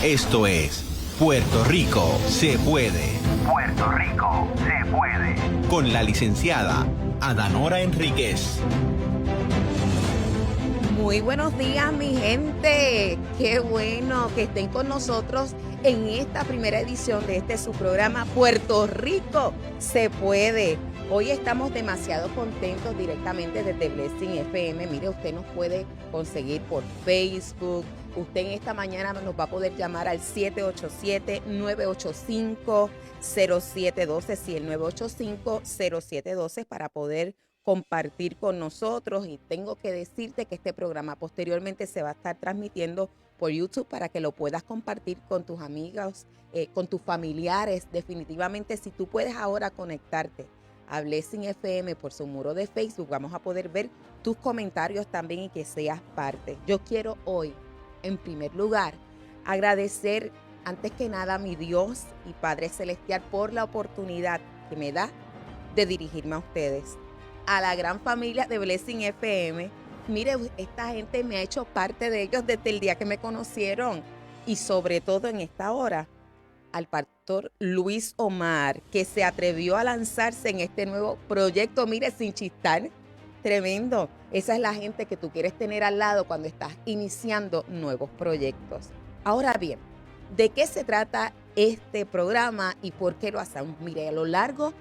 Esto es Puerto Rico se puede. Puerto Rico se puede. Con la licenciada Adanora Enríquez. Muy buenos días, mi gente. Qué bueno que estén con nosotros en esta primera edición de su programa Puerto Rico se puede. Hoy estamos demasiado contentos directamente desde Blessing FM. Mire, usted nos puede conseguir por Facebook. Usted en esta mañana nos va a poder llamar al 787-985-0712, sí, el 985-0712 para poder compartir con nosotros. Y tengo que decirte que este programa posteriormente se va a estar transmitiendo por YouTube para que lo puedas compartir con tus amigos, con tus familiares. Definitivamente, si tú puedes ahora conectarte a Blessing FM por su muro de Facebook, vamos a poder ver tus comentarios también y que seas parte. Yo quiero hoy, en primer lugar, agradecer antes que nada a mi Dios y Padre Celestial por la oportunidad que me da de dirigirme a ustedes, a la gran familia de Blessing FM. Mire, esta gente me ha hecho parte de ellos desde el día que me conocieron y sobre todo en esta hora, al pastor Luis Omar, que se atrevió a lanzarse en este nuevo proyecto, mire, sin chistar, tremendo. Esa es la gente que tú quieres tener al lado cuando estás iniciando nuevos proyectos. Ahora bien, ¿de qué se trata este programa y por qué lo hacemos? Mire, a lo largo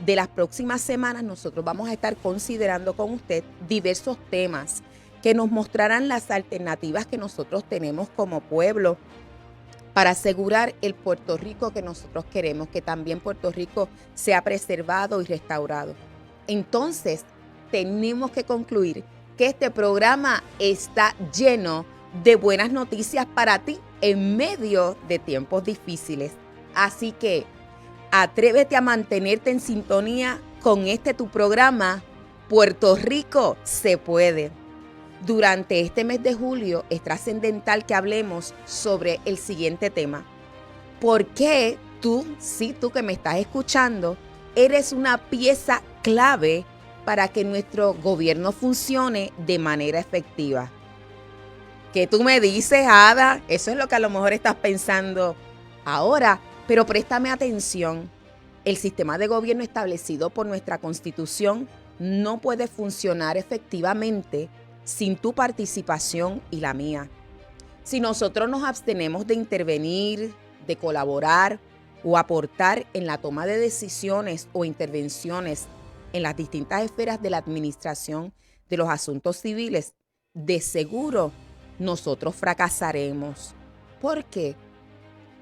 de las próximas semanas nosotros vamos a estar considerando con usted diversos temas que nos mostrarán las alternativas que nosotros tenemos como pueblo para asegurar el Puerto Rico que nosotros queremos, que también Puerto Rico sea preservado y restaurado. Entonces, tenemos que concluir que este programa está lleno de buenas noticias para ti en medio de tiempos difíciles. Así que atrévete a mantenerte en sintonía con tu programa Puerto Rico se puede. Durante este mes de julio es trascendental que hablemos sobre el siguiente tema. ¿Por qué tú que me estás escuchando, eres una pieza clave para que nuestro gobierno funcione de manera efectiva? ¿Qué tú me dices, Ada? Eso es lo que a lo mejor estás pensando ahora, pero préstame atención. El sistema de gobierno establecido por nuestra Constitución no puede funcionar efectivamente sin tu participación y la mía. Si nosotros nos abstenemos de intervenir, de colaborar o aportar en la toma de decisiones o intervenciones en las distintas esferas de la administración de los asuntos civiles, de seguro nosotros fracasaremos. ¿Por qué?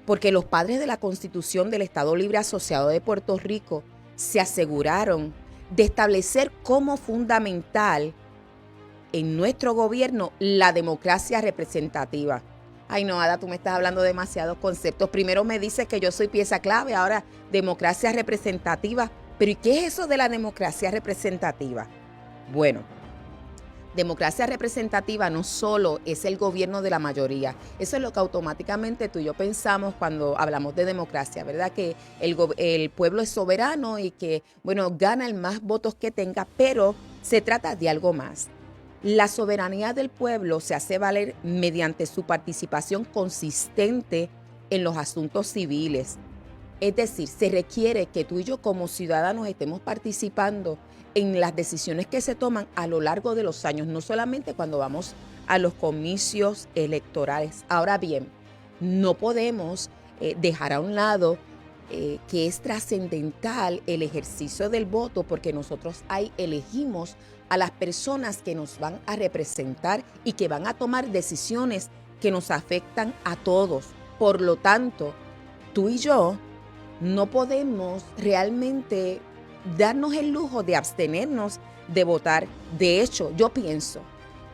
Porque los padres de la Constitución del Estado Libre Asociado de Puerto Rico se aseguraron de establecer como fundamental en nuestro gobierno la democracia representativa. Ay, no, Ada, tú me estás hablando de demasiados conceptos. Primero me dices que yo soy pieza clave, ahora democracia representativa. Pero ¿y qué es eso de la democracia representativa? Bueno, democracia representativa no solo es el gobierno de la mayoría. Eso es lo que automáticamente tú y yo pensamos cuando hablamos de democracia, ¿verdad? Que el pueblo es soberano y que, bueno, gana el más votos que tenga, pero se trata de algo más. La soberanía del pueblo se hace valer mediante su participación consistente en los asuntos civiles. Es decir, se requiere que tú y yo como ciudadanos estemos participando en las decisiones que se toman a lo largo de los años, no solamente cuando vamos a los comicios electorales. Ahora bien, no podemos dejar a un lado que es trascendental el ejercicio del voto, porque nosotros ahí elegimos a las personas que nos van a representar y que van a tomar decisiones que nos afectan a todos. Por lo tanto, tú y yo no podemos realmente darnos el lujo de abstenernos de votar. De hecho, yo pienso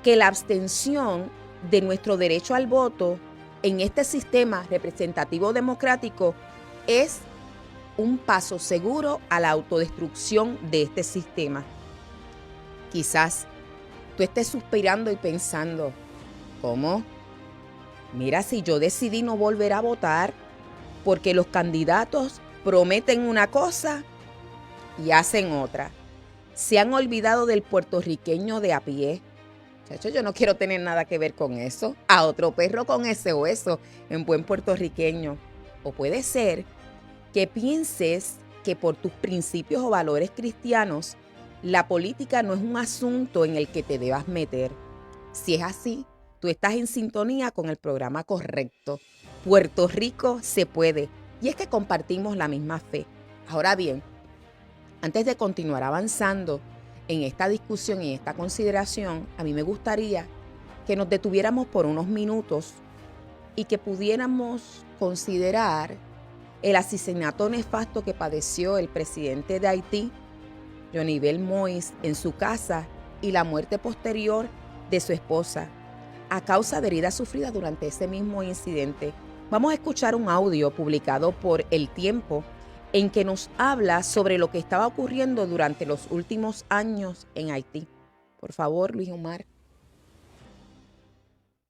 que la abstención de nuestro derecho al voto en este sistema representativo democrático es un paso seguro a la autodestrucción de este sistema. Quizás tú estés suspirando y pensando, ¿cómo? Mira, si yo decidí no volver a votar porque los candidatos prometen una cosa y hacen otra. Se han olvidado del puertorriqueño de a pie. Chacho, yo no quiero tener nada que ver con eso. A otro perro con ese hueso, en buen puertorriqueño. O puede ser que pienses que por tus principios o valores cristianos, la política no es un asunto en el que te debas meter. Si es así, tú estás en sintonía con el programa correcto. Puerto Rico se puede. Y es que compartimos la misma fe. Ahora bien, antes de continuar avanzando en esta discusión y en esta consideración, a mí me gustaría que nos detuviéramos por unos minutos y que pudiéramos considerar el asesinato nefasto que padeció el presidente de Haití, Jovenel Moïse, en su casa y la muerte posterior de su esposa a causa de heridas sufridas durante ese mismo incidente. Vamos a escuchar un audio publicado por El Tiempo en que nos habla sobre lo que estaba ocurriendo durante los últimos años en Haití. Por favor, Luis Omar.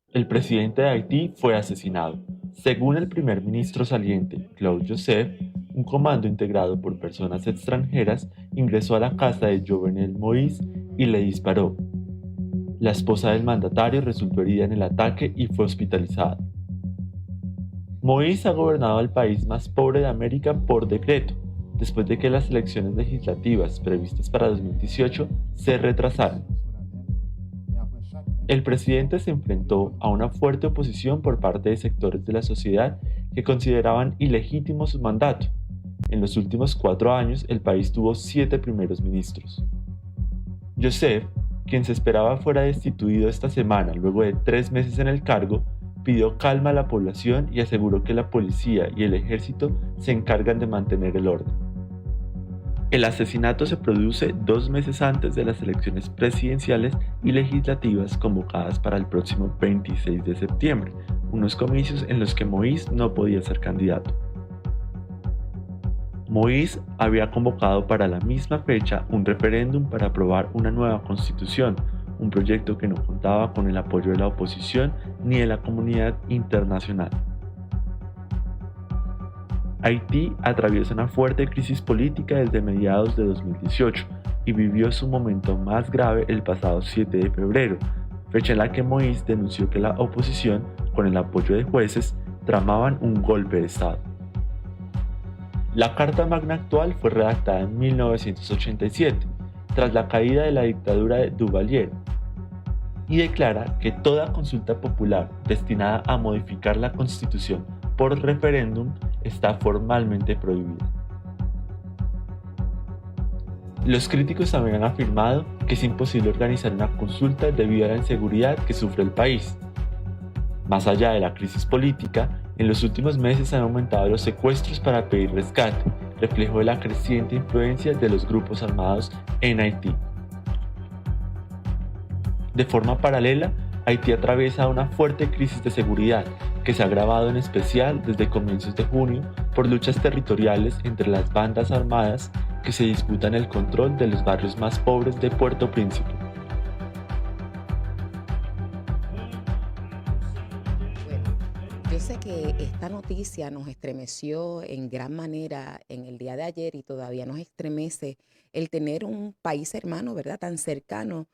El presidente de Haití fue asesinado. Según el primer ministro saliente, Claude Joseph, un comando integrado por personas extranjeras ingresó a la casa de Jovenel Moïse y le disparó. La esposa del mandatario resultó herida en el ataque y fue hospitalizada. Moïse ha gobernado el país más pobre de América por decreto, después de que las elecciones legislativas previstas para 2018 se retrasaran. El presidente se enfrentó a una fuerte oposición por parte de sectores de la sociedad que consideraban ilegítimo su mandato. En los últimos 4 años, el país tuvo 7 primeros ministros. Joseph, quien se esperaba fuera destituido esta semana luego de 3 meses en el cargo, pidió calma a la población y aseguró que la policía y el ejército se encargan de mantener el orden. El asesinato se produce 2 meses antes de las elecciones presidenciales y legislativas convocadas para el próximo 26 de septiembre, unos comicios en los que Moïse no podía ser candidato. Moïse había convocado para la misma fecha un referéndum para aprobar una nueva constitución, un proyecto que no contaba con el apoyo de la oposición ni de la comunidad internacional. Haití atraviesa una fuerte crisis política desde mediados de 2018 y vivió su momento más grave el pasado 7 de febrero, fecha en la que Moïse denunció que la oposición, con el apoyo de jueces, tramaban un golpe de Estado. La Carta Magna actual fue redactada en 1987, tras la caída de la dictadura de Duvalier, y declara que toda consulta popular destinada a modificar la Constitución por referéndum está formalmente prohibida. Los críticos también han afirmado que es imposible organizar una consulta debido a la inseguridad que sufre el país. Más allá de la crisis política, en los últimos meses han aumentado los secuestros para pedir rescate, reflejo de la creciente influencia de los grupos armados en Haití. De forma paralela, Haití atraviesa una fuerte crisis de seguridad que se ha agravado en especial desde comienzos de junio por luchas territoriales entre las bandas armadas que se disputan el control de los barrios más pobres de Puerto Príncipe. Bueno, yo sé que esta noticia nos estremeció en gran manera en el día de ayer y todavía nos estremece el tener un país hermano, ¿verdad?, tan cercano,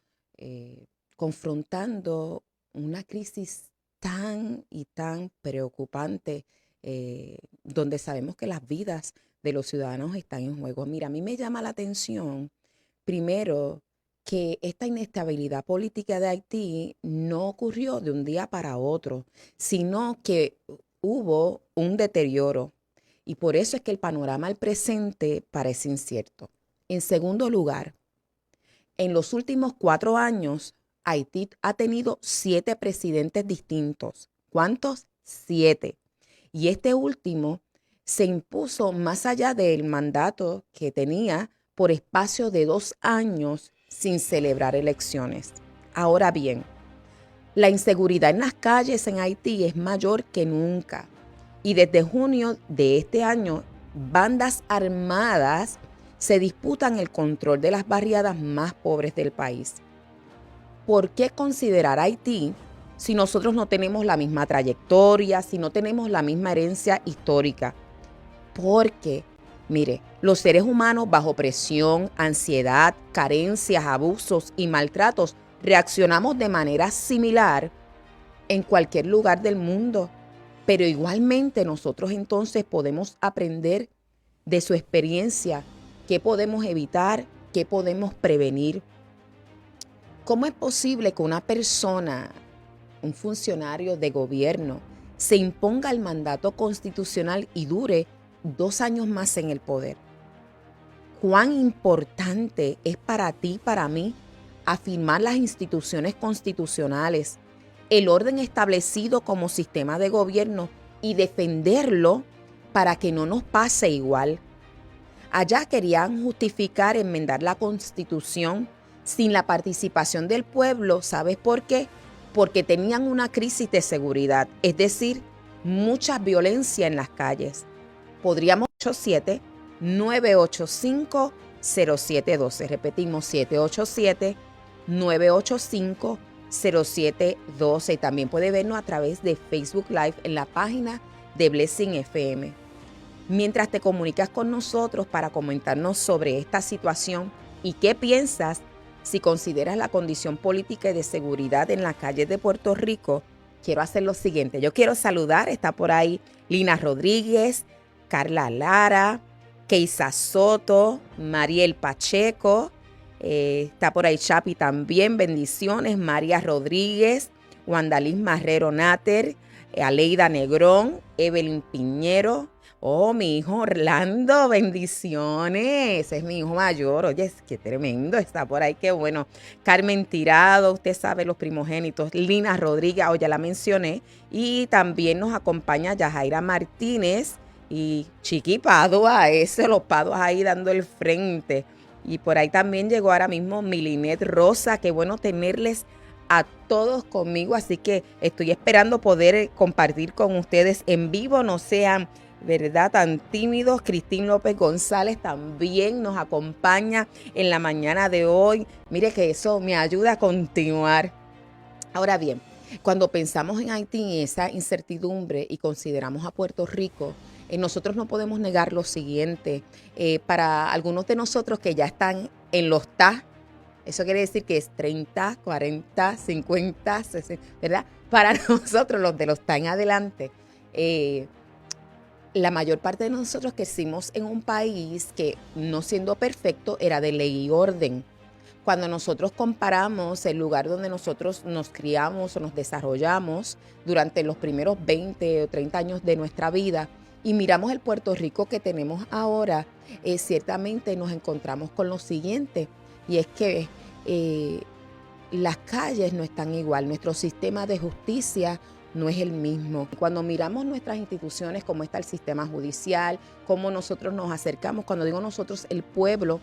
confrontando una crisis tan y tan preocupante, donde sabemos que las vidas de los ciudadanos están en juego. Mira, a mí me llama la atención, primero, que esta inestabilidad política de Haití no ocurrió de un día para otro, sino que hubo un deterioro. Y por eso es que el panorama al presente parece incierto. En segundo lugar, en los últimos 4 años, Haití ha tenido 7 presidentes distintos. ¿Cuántos? 7. Y este último se impuso más allá del mandato que tenía por espacio de 2 años sin celebrar elecciones. Ahora bien, la inseguridad en las calles en Haití es mayor que nunca. Y desde junio de este año, bandas armadas se disputan el control de las barriadas más pobres del país. ¿Por qué considerar a Haití si nosotros no tenemos la misma trayectoria, si no tenemos la misma herencia histórica? Porque, mire, los seres humanos bajo presión, ansiedad, carencias, abusos y maltratos reaccionamos de manera similar en cualquier lugar del mundo, pero igualmente nosotros entonces podemos aprender de su experiencia, qué podemos evitar, qué podemos prevenir. ¿Cómo es posible que una persona, un funcionario de gobierno, se imponga el mandato constitucional y dure 2 años más en el poder? ¿Cuán importante es para ti, para mí, afirmar las instituciones constitucionales, el orden establecido como sistema de gobierno y defenderlo para que no nos pase igual? Allá querían justificar enmendar la Constitución sin la participación del pueblo. ¿Sabes por qué? Porque tenían una crisis de seguridad, es decir, mucha violencia en las calles. Podríamos 787-985-0712. Repetimos, 787-985-0712. Y también puede vernos a través de Facebook Live en la página de Blessing FM. Mientras te comunicas con nosotros para comentarnos sobre esta situación y qué piensas si consideras la condición política y de seguridad en las calles de Puerto Rico, quiero hacer lo siguiente. Yo quiero saludar, está por ahí Lina Rodríguez, Carla Lara, Keisa Soto, Mariel Pacheco, está por ahí Chapi también, bendiciones, María Rodríguez, Wandaliz Marrero Náter, Aleida Negrón, Evelyn Piñero. Oh, mi hijo Orlando, bendiciones. Ese es mi hijo mayor. Oye, qué tremendo está por ahí, qué bueno. Carmen Tirado, usted sabe, los primogénitos. Lina Rodríguez, ya la mencioné. Y también nos acompaña Yajaira Martínez y Chiqui Padua, los Paduas ahí dando el frente. Y por ahí también llegó ahora mismo Milinet Rosa. Qué bueno tenerles a todos conmigo. Así que estoy esperando poder compartir con ustedes en vivo. No sean, ¿verdad?, tan tímidos. Cristín López González también nos acompaña en la mañana de hoy. Mire que eso me ayuda a continuar. Ahora bien, cuando pensamos en Haití y esa incertidumbre y consideramos a Puerto Rico, nosotros no podemos negar lo siguiente. Para algunos de nosotros que ya están en los TA, eso quiere decir que es 30, 40, 50, 60, ¿verdad? Para nosotros, los de los TA en adelante, la mayor parte de nosotros crecimos en un país que, no siendo perfecto, era de ley y orden. Cuando nosotros comparamos el lugar donde nosotros nos criamos o nos desarrollamos durante los primeros 20 o 30 años de nuestra vida y miramos el Puerto Rico que tenemos ahora, ciertamente nos encontramos con lo siguiente, y es que las calles no están igual, nuestro sistema de justicia no es el mismo. Cuando miramos nuestras instituciones, como está el sistema judicial, cómo nosotros nos acercamos, cuando digo nosotros, el pueblo,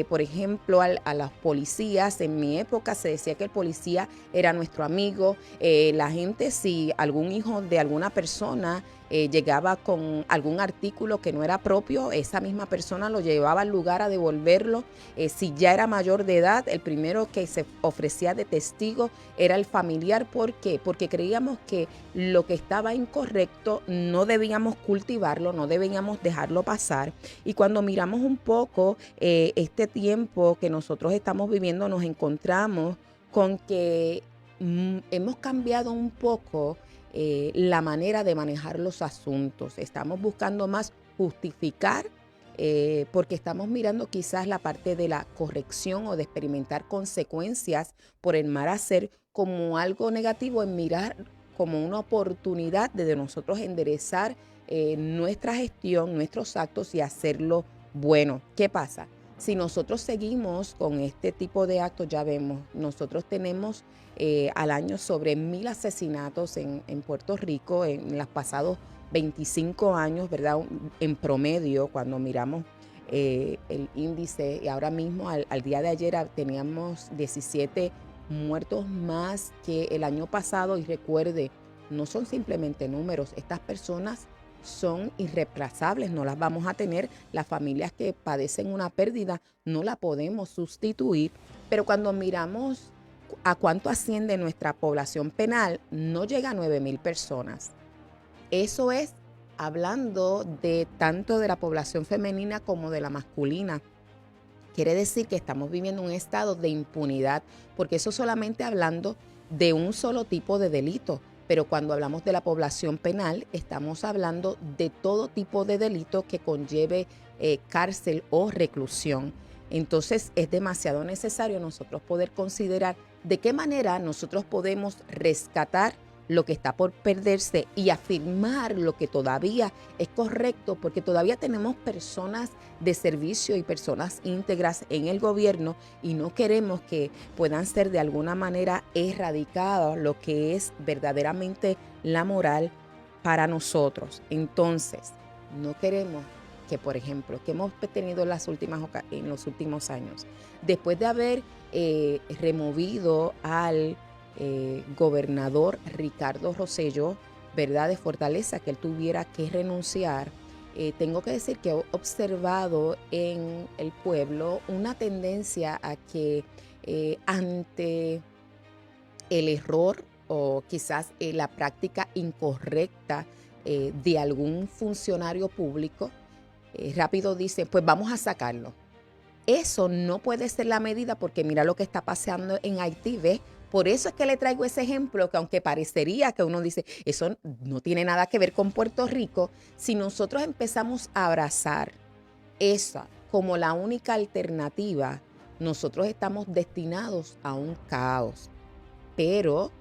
por ejemplo, a los policías, en mi época se decía que el policía era nuestro amigo. La gente, si algún hijo de alguna persona llegaba con algún artículo que no era propio, esa misma persona lo llevaba al lugar a devolverlo. Si ya era mayor de edad, el primero que se ofrecía de testigo era el familiar. ¿Por qué? Porque creíamos que lo que estaba incorrecto no debíamos cultivarlo, no debíamos dejarlo pasar. Y cuando miramos un poco este tiempo que nosotros estamos viviendo, nos encontramos con que hemos cambiado un poco la manera de manejar los asuntos. Estamos buscando más justificar porque estamos mirando quizás la parte de la corrección o de experimentar consecuencias por el mal hacer como algo negativo, en mirar como una oportunidad de nosotros enderezar nuestra gestión, nuestros actos y hacerlo bueno. ¿Qué pasa? Si nosotros seguimos con este tipo de actos, ya vemos, nosotros tenemos al año sobre 1,000 asesinatos en Puerto Rico en los pasados 25 años, ¿verdad? En promedio, cuando miramos el índice, y ahora mismo al día de ayer teníamos 17 muertos más que el año pasado. Y recuerde, no son simplemente números, estas personas son irreemplazables, no las vamos a tener. Las familias que padecen una pérdida no la podemos sustituir, pero cuando miramos a cuánto asciende nuestra población penal, no llega a 9,000 personas. Eso es hablando de tanto de la población femenina como de la masculina. quiere decir que estamos viviendo un estado de impunidad, porque eso solamente hablando de un solo tipo de delito. Pero cuando hablamos de la población penal, estamos hablando de todo tipo de delito que conlleve cárcel o reclusión. Entonces es demasiado necesario nosotros poder considerar de qué manera nosotros podemos rescatar lo que está por perderse y afirmar lo que todavía es correcto, porque todavía tenemos personas de servicio y personas íntegras en el gobierno y no queremos que puedan ser de alguna manera erradicadas lo que es verdaderamente la moral para nosotros. Entonces, no queremos que, por ejemplo, que hemos tenido en los últimos años, después de haber removido al gobernador Ricardo Rosselló, ¿verdad?, de Fortaleza, que él tuviera que renunciar, tengo que decir que he observado en el pueblo una tendencia a que ante el error o quizás la práctica incorrecta de algún funcionario público, rápido dicen, pues vamos a sacarlo. Eso no puede ser la medida, porque mira lo que está pasando en Haití, ¿ves? Por eso es que le traigo ese ejemplo, que aunque parecería que uno dice, eso no tiene nada que ver con Puerto Rico, si nosotros empezamos a abrazar esa como la única alternativa, nosotros estamos destinados a un caos. Pero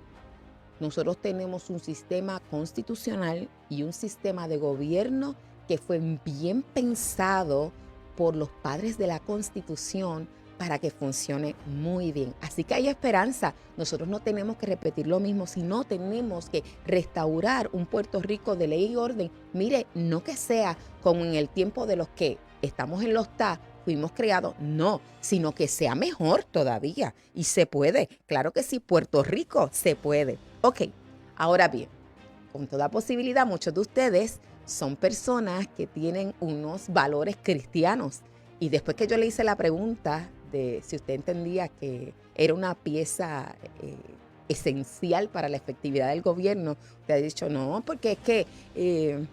nosotros tenemos un sistema constitucional y un sistema de gobierno que fue bien pensado por los padres de la Constitución para que funcione muy bien. Así que hay esperanza. Nosotros no tenemos que repetir lo mismo, sino tenemos que restaurar un Puerto Rico de ley y orden. Mire, no que sea como en el tiempo de los que estamos en los TA, fuimos creados, no, sino que sea mejor todavía. Y se puede, claro que sí, Puerto Rico se puede. Ok, ahora bien, con toda posibilidad, muchos de ustedes son personas que tienen unos valores cristianos. Y después que yo le hice la pregunta de si usted entendía que era una pieza esencial para la efectividad del gobierno, usted ha dicho no, porque es que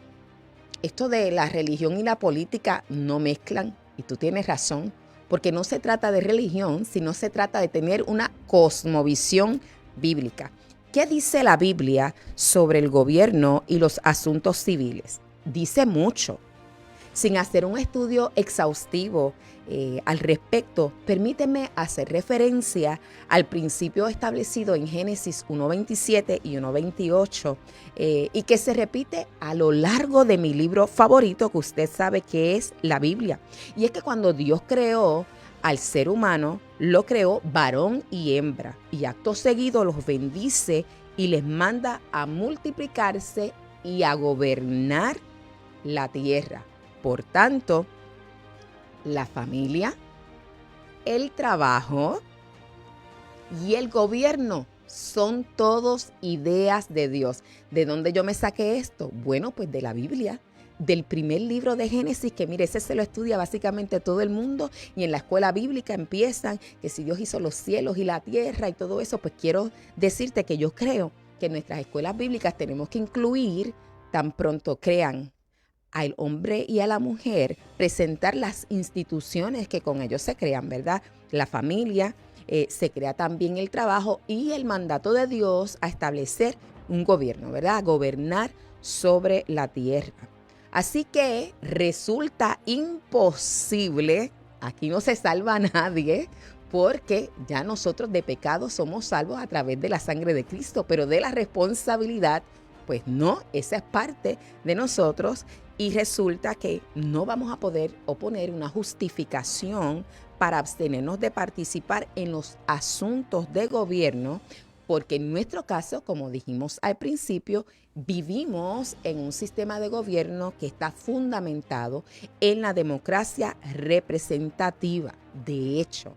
esto de la religión y la política no mezclan. Y tú tienes razón, porque no se trata de religión, sino se trata de tener una cosmovisión bíblica. ¿Qué dice la Biblia sobre el gobierno y los asuntos civiles? Dice mucho. Sin hacer un estudio exhaustivo al respecto, permíteme hacer referencia al principio establecido en Génesis 1:27 y 1:28 y que se repite a lo largo de mi libro favorito, que usted sabe que es la Biblia. Y es que cuando Dios creó al ser humano, lo creó varón y hembra, y acto seguido los bendice y les manda a multiplicarse y a gobernar la tierra. Por tanto, la familia, el trabajo y el gobierno son todos ideas de Dios. ¿De dónde yo me saqué esto? Bueno, pues de la Biblia, del primer libro de Génesis, que mire, ese se lo estudia básicamente todo el mundo, y en la escuela bíblica empiezan que si Dios hizo los cielos y la tierra y todo eso. Pues quiero decirte que yo creo que en nuestras escuelas bíblicas tenemos que incluir, tan pronto crean al hombre y a la mujer, presentar las instituciones que con ellos se crean, ¿verdad? La familia, se crea también el trabajo y el mandato de Dios a establecer un gobierno, ¿verdad? A gobernar sobre la tierra. Así que resulta imposible, aquí no se salva a nadie, porque ya nosotros de pecado somos salvos a través de la sangre de Cristo, pero de la responsabilidad, pues no, esa es parte de nosotros. Y resulta que no vamos a poder oponer una justificación para abstenernos de participar en los asuntos de gobierno, porque en nuestro caso, como dijimos al principio, vivimos en un sistema de gobierno que está fundamentado en la democracia representativa. De hecho,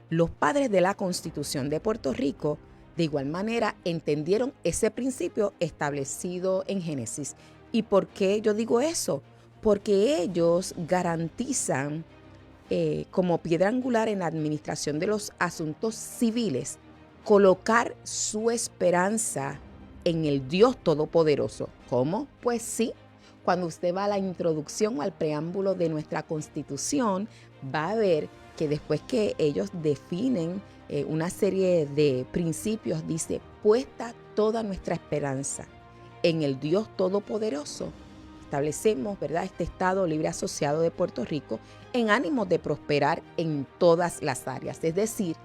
los padres de la Constitución de Puerto Rico de igual manera entendieron ese principio establecido en Génesis. ¿Y por qué yo digo eso? Porque ellos garantizan como piedra angular en la administración de los asuntos civiles, colocar su esperanza en el Dios Todopoderoso. ¿Cómo? Pues sí, cuando usted va a la introducción o al preámbulo de nuestra Constitución, va a ver que después que ellos definen una serie de principios, dice, puesta toda nuestra esperanza en el Dios Todopoderoso, establecemos, ¿verdad?, este Estado Libre Asociado de Puerto Rico en ánimos de prosperar en todas las áreas. Es decir,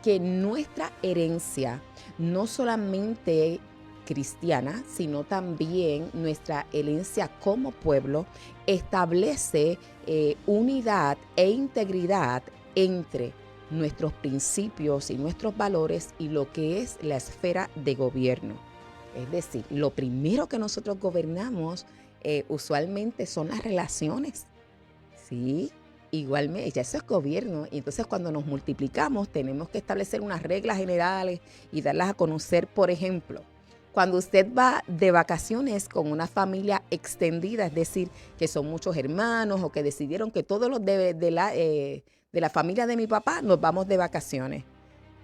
que nuestra herencia no solamente cristiana, sino también nuestra herencia como pueblo establece unidad e integridad entre nuestros principios y nuestros valores y lo que es la esfera de gobierno. Es decir, lo primero que nosotros gobernamos usualmente son las relaciones, ¿sí? Igualmente, ya eso es gobierno. Y entonces cuando nos multiplicamos tenemos que establecer unas reglas generales y darlas a conocer. Por ejemplo, cuando usted va de vacaciones con una familia extendida, es decir, que son muchos hermanos o que decidieron que todos los de la familia de mi papá nos vamos de vacaciones.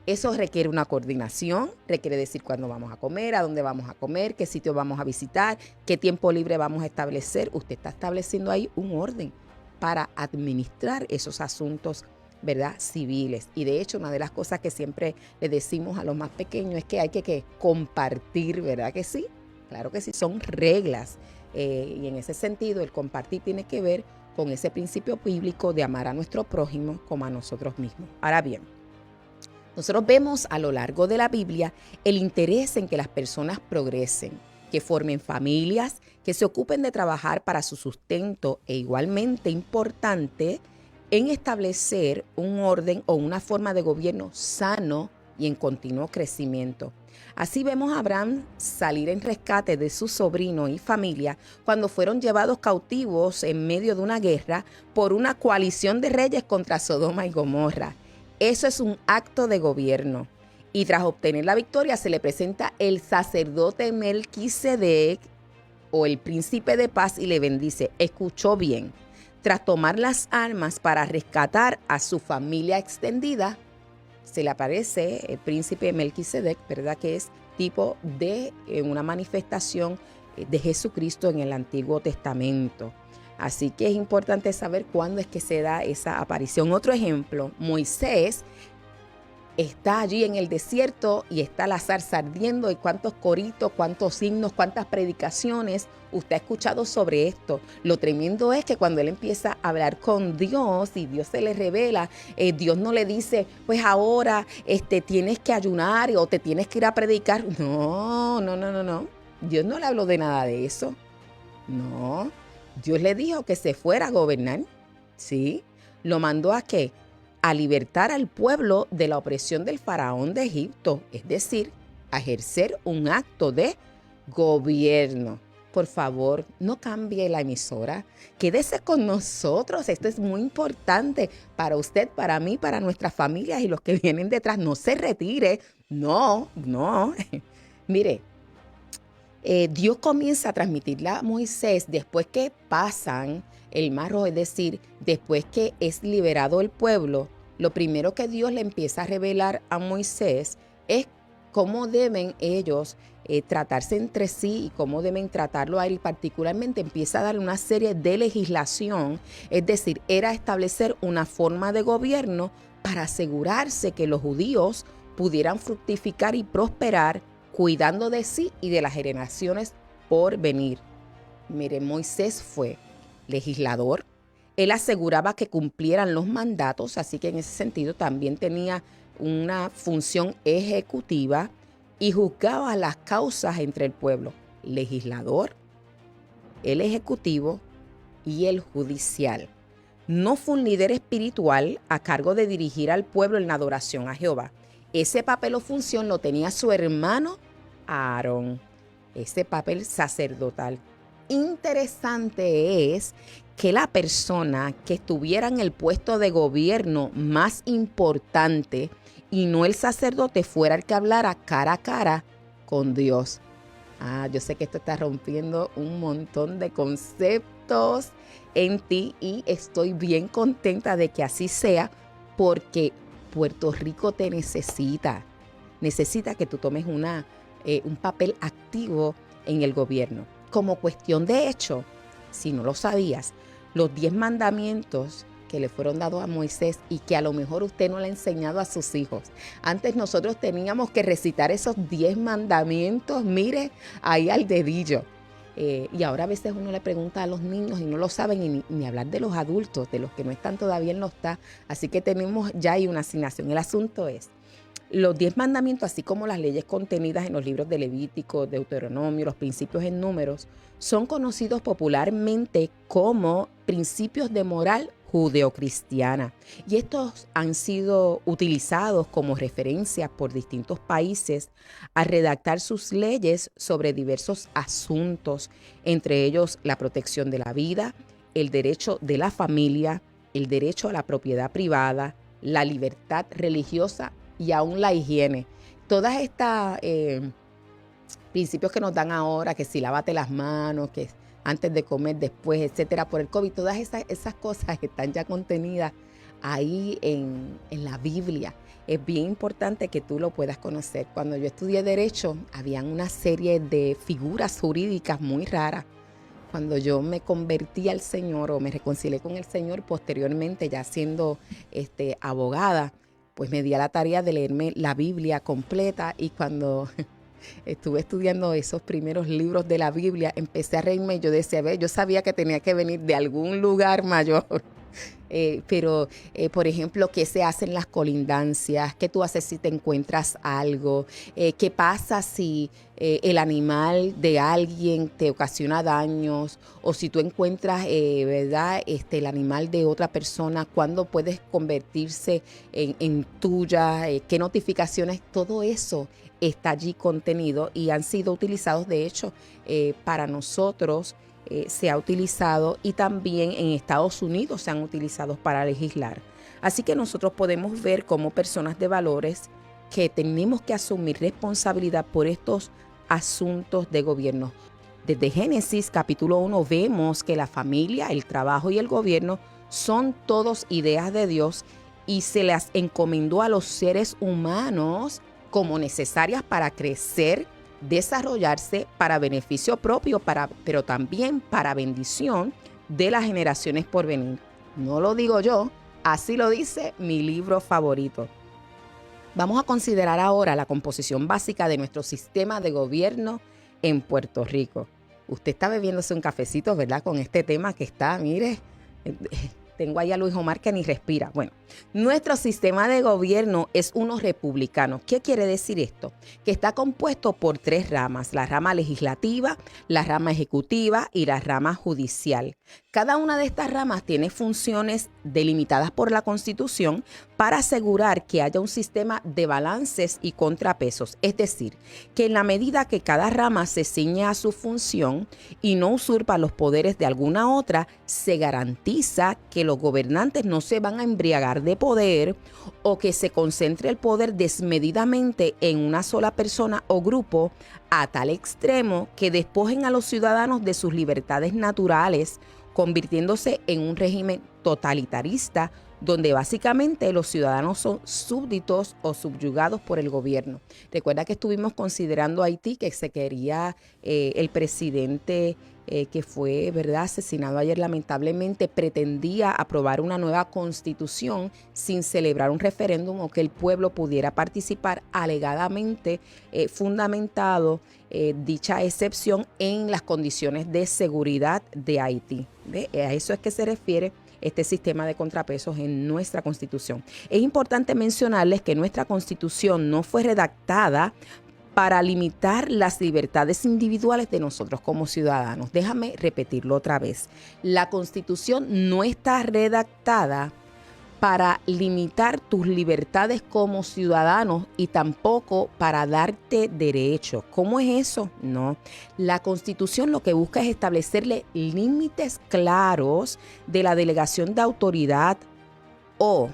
Eso requiere una coordinación, requiere decir cuándo vamos a comer, a dónde vamos a comer, qué sitio vamos a visitar, qué tiempo libre vamos a establecer. Usted está estableciendo ahí un orden para administrar esos asuntos, ¿verdad?, civiles. Y de hecho, una de las cosas que siempre le decimos a los más pequeños es que hay que compartir, ¿verdad que sí? Claro que sí, son reglas. Y en ese sentido, el compartir tiene que ver con ese principio bíblico de amar a nuestro prójimo como a nosotros mismos. Ahora bien, nosotros vemos a lo largo de la Biblia el interés en que las personas progresen, que formen familias, que se ocupen de trabajar para su sustento e igualmente importante en establecer un orden o una forma de gobierno sano y en continuo crecimiento. Así vemos a Abraham salir en rescate de su sobrino y familia cuando fueron llevados cautivos en medio de una guerra por una coalición de reyes contra Sodoma y Gomorra. Eso es un acto de gobierno. Y tras obtener la victoria se le presenta el sacerdote Melquisedec o el príncipe de paz y le bendice. Escuchó bien. Tras tomar las armas para rescatar a su familia extendida, se le aparece el príncipe Melquisedec, ¿verdad?, que es tipo de una manifestación de Jesucristo en el Antiguo Testamento. Así que es importante saber cuándo es que se da esa aparición. Otro ejemplo, Moisés está allí en el desierto y está la zarza ardiendo y cuántos coritos, cuántos himnos, cuántas predicaciones usted ha escuchado sobre esto. Lo tremendo es que cuando él empieza a hablar con Dios y Dios se le revela, Dios no le dice, pues ahora tienes que ayunar o te tienes que ir a predicar. No. Dios no le habló de nada de eso. No. Dios le dijo que se fuera a gobernar, ¿sí? ¿Lo mandó a qué? A libertar al pueblo de la opresión del faraón de Egipto, es decir, a ejercer un acto de gobierno. Por favor, no cambie la emisora, quédese con nosotros, esto es muy importante para usted, para mí, para nuestras familias y los que vienen detrás. No se retire, no. Mire, Dios comienza a transmitirle a Moisés después que pasan el Mar Rojo, es decir, después que es liberado el pueblo. Lo primero que Dios le empieza a revelar a Moisés es cómo deben ellos tratarse entre sí y cómo deben tratarlo a él. Y particularmente empieza a darle una serie de legislación, es decir, era establecer una forma de gobierno para asegurarse que los judíos pudieran fructificar y prosperar cuidando de sí y de las generaciones por venir. Mire, Moisés fue legislador. Él aseguraba que cumplieran los mandatos, así que en ese sentido también tenía una función ejecutiva y juzgaba las causas entre el pueblo. Legislador, el ejecutivo y el judicial. No fue un líder espiritual a cargo de dirigir al pueblo en la adoración a Jehová. Ese papel o función lo tenía su hermano Aarón, ese papel sacerdotal. Interesante es que la persona que estuviera en el puesto de gobierno más importante y no el sacerdote fuera el que hablara cara a cara con Dios. Yo sé que esto está rompiendo un montón de conceptos en ti y estoy bien contenta de que así sea porque Puerto Rico te necesita. Necesita que tú tomes un papel activo en el gobierno. Como cuestión de hecho, si no lo sabías, los 10 mandamientos que le fueron dados a Moisés y que a lo mejor usted no le ha enseñado a sus hijos. Antes nosotros teníamos que recitar esos 10 mandamientos, mire, ahí al dedillo. Y ahora a veces uno le pregunta a los niños y no lo saben, y ni hablar de los adultos, de los que no están todavía en los está. Así que tenemos ya ahí una asignación. El asunto es, los 10 mandamientos, así como las leyes contenidas en los libros de Levítico, Deuteronomio, los principios en números, son conocidos popularmente como principios de moral judeocristiana. Y estos han sido utilizados como referencias por distintos países a redactar sus leyes sobre diversos asuntos, entre ellos la protección de la vida, el derecho de la familia, el derecho a la propiedad privada, la libertad religiosa y aún la higiene. Todas estas principios que nos dan ahora, que si lávate las manos, que antes de comer, después, etcétera, por el COVID, todas esas cosas están ya contenidas ahí en la Biblia. Es bien importante que tú lo puedas conocer. Cuando yo estudié Derecho, habían una serie de figuras jurídicas muy raras. Cuando yo me convertí al Señor o me reconcilié con el Señor, posteriormente ya siendo abogada, pues me di a la tarea de leerme la Biblia completa, y cuando estuve estudiando esos primeros libros de la Biblia, empecé a reírme. Yo decía, yo sabía que tenía que venir de algún lugar mayor. Pero, por ejemplo, ¿qué se hacen las colindancias? ¿Qué tú haces si te encuentras algo? ¿Qué pasa si el animal de alguien te ocasiona daños? O si tú encuentras, ¿verdad? El animal de otra persona, ¿cuándo puedes convertirse en tuya? ¿Qué notificaciones? Todo eso está allí contenido y han sido utilizados, de hecho, para nosotros. Se ha utilizado, y también en Estados Unidos se han utilizado para legislar. Así que nosotros podemos ver como personas de valores que tenemos que asumir responsabilidad por estos asuntos de gobierno. Desde Génesis capítulo 1 vemos que la familia, el trabajo y el gobierno son todos ideas de Dios, y se las encomendó a los seres humanos como necesarias para crecer, desarrollarse, para beneficio propio, pero también para bendición de las generaciones por venir. No lo digo yo, así lo dice mi libro favorito. Vamos a considerar ahora la composición básica de nuestro sistema de gobierno en Puerto Rico. Usted está bebiéndose un cafecito, ¿verdad? Con este tema que está, mire, tengo ahí a Luis Omar que ni respira. Bueno, nuestro sistema de gobierno es uno republicano. ¿Qué quiere decir esto? Que está compuesto por 3 ramas: la rama legislativa, la rama ejecutiva y la rama judicial. Cada una de estas ramas tiene funciones delimitadas por la Constitución para asegurar que haya un sistema de balances y contrapesos. Es decir, que en la medida que cada rama se ciñe a su función y no usurpa los poderes de alguna otra, se garantiza que los gobernantes no se van a embriagar de poder, o que se concentre el poder desmedidamente en una sola persona o grupo a tal extremo que despojen a los ciudadanos de sus libertades naturales, convirtiéndose en un régimen totalitarista donde básicamente los ciudadanos son súbditos o subyugados por el gobierno. Recuerda que estuvimos considerando Haití, que se quería el presidente que fue, ¿verdad?, asesinado ayer, lamentablemente, pretendía aprobar una nueva constitución sin celebrar un referéndum o que el pueblo pudiera participar, alegadamente fundamentado dicha excepción en las condiciones de seguridad de Haití. ¿Ve? A eso es que se refiere este sistema de contrapesos en nuestra Constitución. Es importante mencionarles que nuestra Constitución no fue redactada para limitar las libertades individuales de nosotros como ciudadanos. Déjame repetirlo otra vez. La Constitución no está redactada para limitar tus libertades como ciudadanos y tampoco para darte derechos. ¿Cómo es eso? No. La Constitución lo que busca es establecerle límites claros de la delegación de autoridad o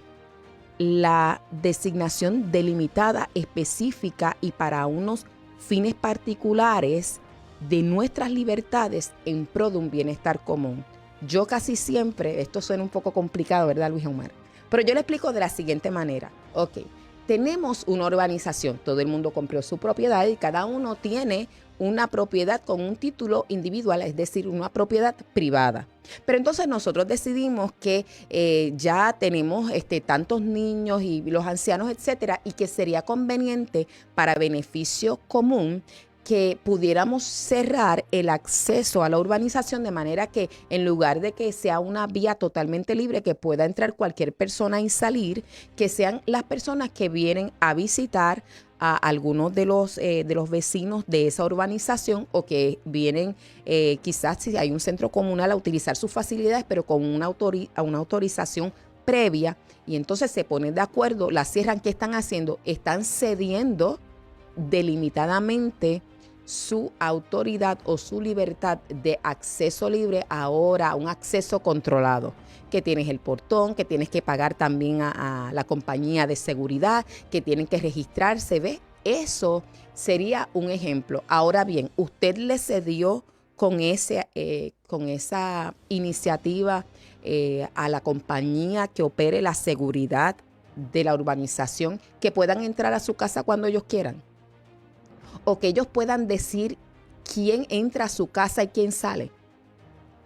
la designación delimitada, específica y para unos fines particulares de nuestras libertades en pro de un bienestar común. Yo casi siempre, esto suena un poco complicado, ¿verdad, Luis Omar? Pero yo le explico de la siguiente manera. Ok, tenemos una urbanización, todo el mundo compró su propiedad y cada uno tiene una propiedad con un título individual, es decir, una propiedad privada. Pero entonces nosotros decidimos que ya tenemos tantos niños y los ancianos, etcétera, y que sería conveniente para beneficio común que pudiéramos cerrar el acceso a la urbanización de manera que en lugar de que sea una vía totalmente libre que pueda entrar cualquier persona y salir, que sean las personas que vienen a visitar a algunos de los vecinos de esa urbanización o que vienen quizás si hay un centro comunal a utilizar sus facilidades, pero con una autorización previa, y entonces se ponen de acuerdo, la cierran. ¿Qué están haciendo? Están cediendo delimitadamente su autoridad o su libertad de acceso libre ahora a un acceso controlado, que tienes el portón, que tienes que pagar también a la compañía de seguridad, que tienen que registrarse, ¿ve? Eso sería un ejemplo. Ahora bien, usted le cedió con esa iniciativa a la compañía que opere la seguridad de la urbanización, que puedan entrar a su casa cuando ellos quieran, o que ellos puedan decir quién entra a su casa y quién sale.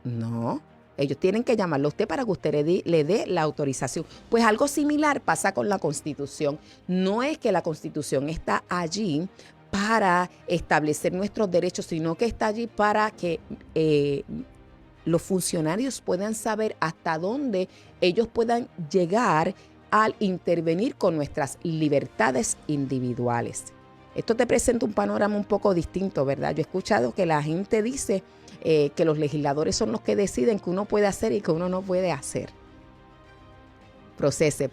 No, ellos tienen que llamarlo a usted para que usted le dé la autorización. Pues algo similar pasa con la Constitución. No es que la Constitución está allí para establecer nuestros derechos, sino que está allí para que los funcionarios puedan saber hasta dónde ellos puedan llegar al intervenir con nuestras libertades individuales. Esto te presenta un panorama un poco distinto, ¿verdad? Yo he escuchado que la gente dice que los legisladores son los que deciden qué uno puede hacer y qué uno no puede hacer. Procese.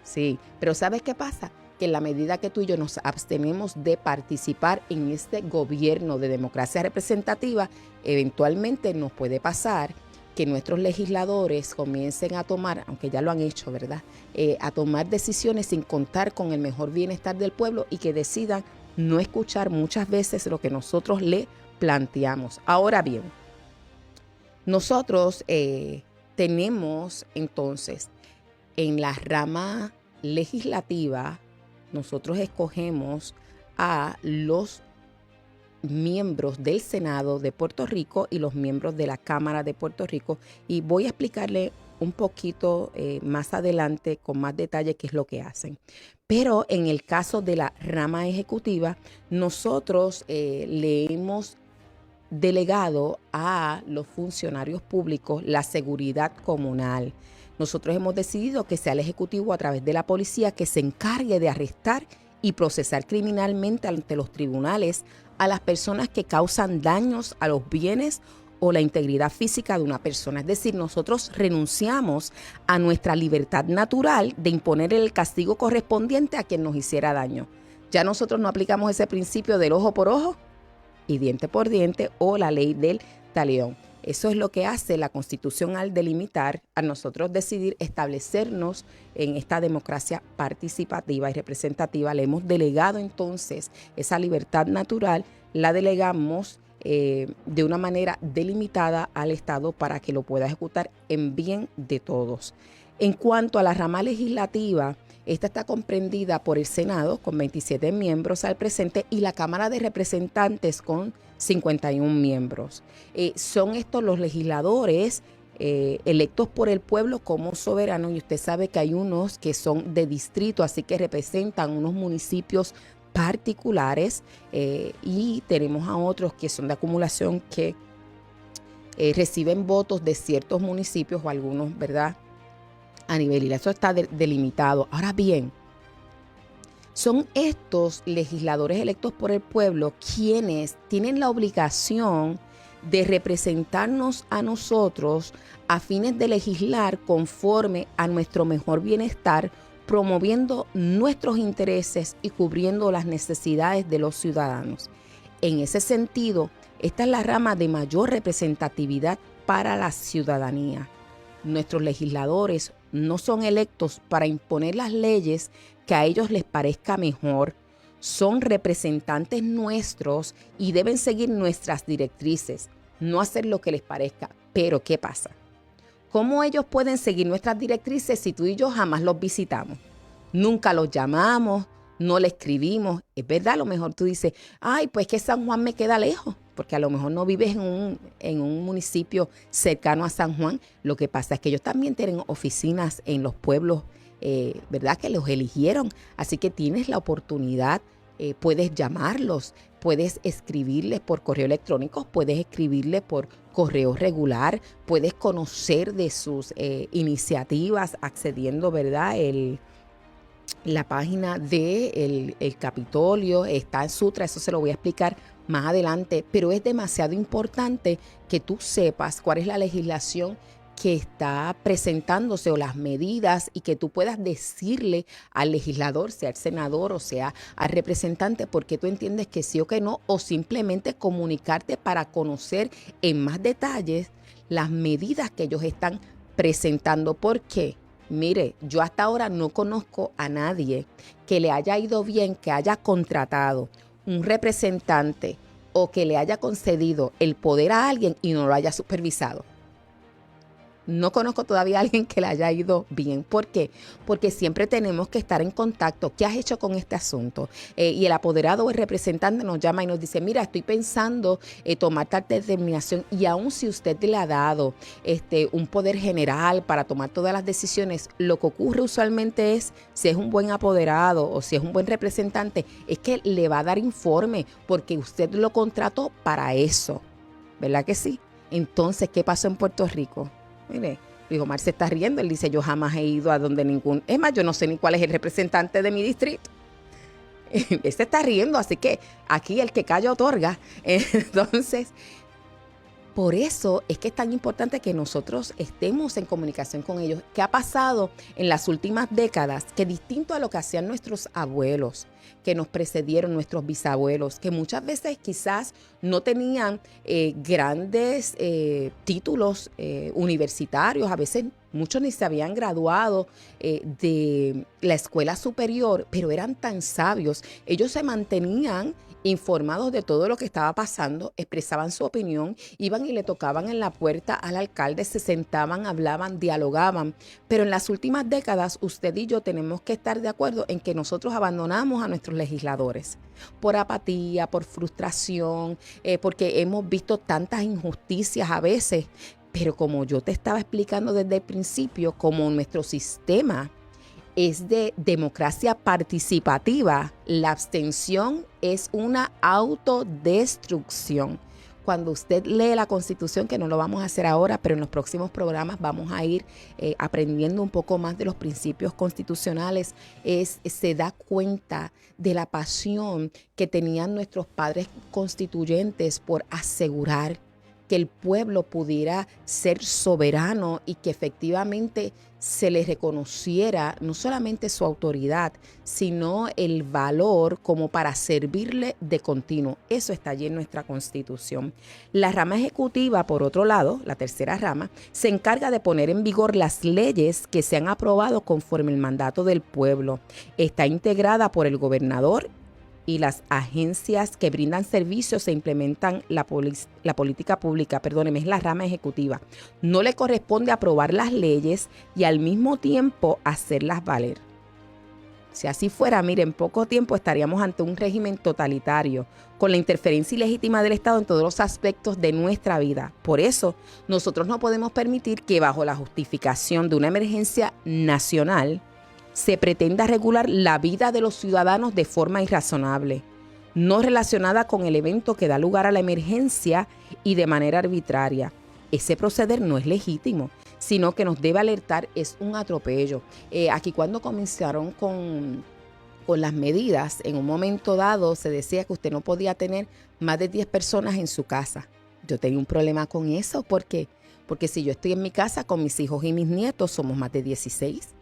Sí, pero ¿sabes qué pasa? Que en la medida que tú y yo nos abstenemos de participar en este gobierno de democracia representativa, eventualmente nos puede pasar que nuestros legisladores comiencen a tomar, aunque ya lo han hecho, ¿verdad? A tomar decisiones sin contar con el mejor bienestar del pueblo y que decidan no escuchar muchas veces lo que nosotros le planteamos. Ahora bien, nosotros tenemos entonces en la rama legislativa, nosotros escogemos a los miembros del Senado de Puerto Rico y los miembros de la Cámara de Puerto Rico, y voy a explicarle un poquito más adelante con más detalle qué es lo que hacen. Pero en el caso de la rama ejecutiva, nosotros le hemos delegado a los funcionarios públicos la seguridad comunal. Nosotros hemos decidido que sea el Ejecutivo a través de la policía que se encargue de arrestar y procesar criminalmente ante los tribunales a las personas que causan daños a los bienes o la integridad física de una persona. Es decir, nosotros renunciamos a nuestra libertad natural de imponer el castigo correspondiente a quien nos hiciera daño. Ya nosotros no aplicamos ese principio del ojo por ojo y diente por diente o la ley del talión. Eso es lo que hace la Constitución al delimitar, a nosotros decidir establecernos en esta democracia participativa y representativa. Le hemos delegado entonces esa libertad natural, la delegamos de una manera delimitada al Estado para que lo pueda ejecutar en bien de todos. En cuanto a la rama legislativa, esta está comprendida por el Senado con 27 miembros al presente y la Cámara de Representantes con 51 miembros. Son estos los legisladores electos por el pueblo como soberanos, y usted sabe que hay unos que son de distrito, así que representan unos municipios particulares, y tenemos a otros que son de acumulación que reciben votos de ciertos municipios o algunos, ¿verdad?, a nivel, y eso está delimitado. Ahora bien, son estos legisladores electos por el pueblo quienes tienen la obligación de representarnos a nosotros a fines de legislar conforme a nuestro mejor bienestar, promoviendo nuestros intereses y cubriendo las necesidades de los ciudadanos. En ese sentido, esta es la rama de mayor representatividad para la ciudadanía. Nuestros legisladores no son electos para imponer las leyes que a ellos les parezca mejor. Son representantes nuestros y deben seguir nuestras directrices, no hacer lo que les parezca. Pero, ¿qué pasa? ¿Cómo ellos pueden seguir nuestras directrices si tú y yo jamás los visitamos? Nunca los llamamos, no le escribimos. Es verdad, a lo mejor tú dices, ay, pues que San Juan me queda lejos, porque a lo mejor no vives en un municipio cercano a San Juan. Lo que pasa es que ellos también tienen oficinas en los pueblos, ¿verdad? Que los eligieron. Así que tienes la oportunidad, puedes llamarlos, puedes escribirles por correo electrónico, puedes escribirles por correo regular, puedes conocer de sus iniciativas accediendo, ¿verdad? La página del Capitolio está en Sutra, eso se lo voy a explicar más adelante, pero es demasiado importante que tú sepas cuál es la legislación que está presentándose o las medidas y que tú puedas decirle al legislador, sea el senador o sea al representante, porque tú entiendes que sí o que no, o simplemente comunicarte para conocer en más detalles las medidas que ellos están presentando. ¿Por qué? Mire, yo hasta ahora no conozco a nadie que le haya ido bien, que haya contratado un representante o que le haya concedido el poder a alguien y no lo haya supervisado. No conozco todavía a alguien que le haya ido bien. ¿Por qué? Porque siempre tenemos que estar en contacto. ¿Qué has hecho con este asunto? Y el apoderado o el representante nos llama y nos dice, mira, estoy pensando tomar tal determinación. Y aun si usted le ha dado un poder general para tomar todas las decisiones, lo que ocurre usualmente es, si es un buen apoderado o si es un buen representante, es que le va a dar informe porque usted lo contrató para eso. ¿Verdad que sí? Entonces, ¿qué pasó en Puerto Rico? Mire, Luis Omar se está riendo. Él dice, yo jamás he ido a donde ningún... Es más, yo no sé ni cuál es el representante de mi distrito. Él se está riendo, así que aquí el que calla otorga. Entonces, por eso es que es tan importante que nosotros estemos en comunicación con ellos. ¿Qué ha pasado en las últimas décadas? Que distinto a lo que hacían nuestros abuelos, que nos precedieron, nuestros bisabuelos, que muchas veces quizás no tenían grandes títulos universitarios, a veces muchos ni se habían graduado de la escuela superior, pero eran tan sabios. Ellos se mantenían informados de todo lo que estaba pasando, expresaban su opinión, iban y le tocaban en la puerta al alcalde, se sentaban, hablaban, dialogaban. Pero en las últimas décadas, usted y yo tenemos que estar de acuerdo en que nosotros abandonamos a nuestros legisladores por apatía, por frustración, porque hemos visto tantas injusticias a veces. Pero como yo te estaba explicando desde el principio, como nuestro sistema es de democracia participativa, la abstención es una autodestrucción. Cuando usted lee la Constitución, que no lo vamos a hacer ahora, pero en los próximos programas vamos a ir aprendiendo un poco más de los principios constitucionales, se da cuenta de la pasión que tenían nuestros padres constituyentes por asegurar que el pueblo pudiera ser soberano y que efectivamente se le reconociera no solamente su autoridad, sino el valor como para servirle de continuo. Eso está allí en nuestra Constitución. La rama ejecutiva, por otro lado, la tercera rama, se encarga de poner en vigor las leyes que se han aprobado conforme el mandato del pueblo. Está integrada por el gobernador y las agencias que brindan servicios e implementan la política pública, perdóneme, es la rama ejecutiva. No le corresponde aprobar las leyes y al mismo tiempo hacerlas valer. Si así fuera, mire, en poco tiempo estaríamos ante un régimen totalitario, con la interferencia ilegítima del Estado en todos los aspectos de nuestra vida. Por eso, nosotros no podemos permitir que bajo la justificación de una emergencia nacional, se pretenda regular la vida de los ciudadanos de forma irrazonable, no relacionada con el evento que da lugar a la emergencia y de manera arbitraria. Ese proceder no es legítimo, sino que nos debe alertar, es un atropello. Aquí cuando comenzaron con las medidas, en un momento dado se decía que usted no podía tener más de 10 personas en su casa. Yo tenía un problema con eso. ¿Por qué? Porque si yo estoy en mi casa con mis hijos y mis nietos, somos más de 16.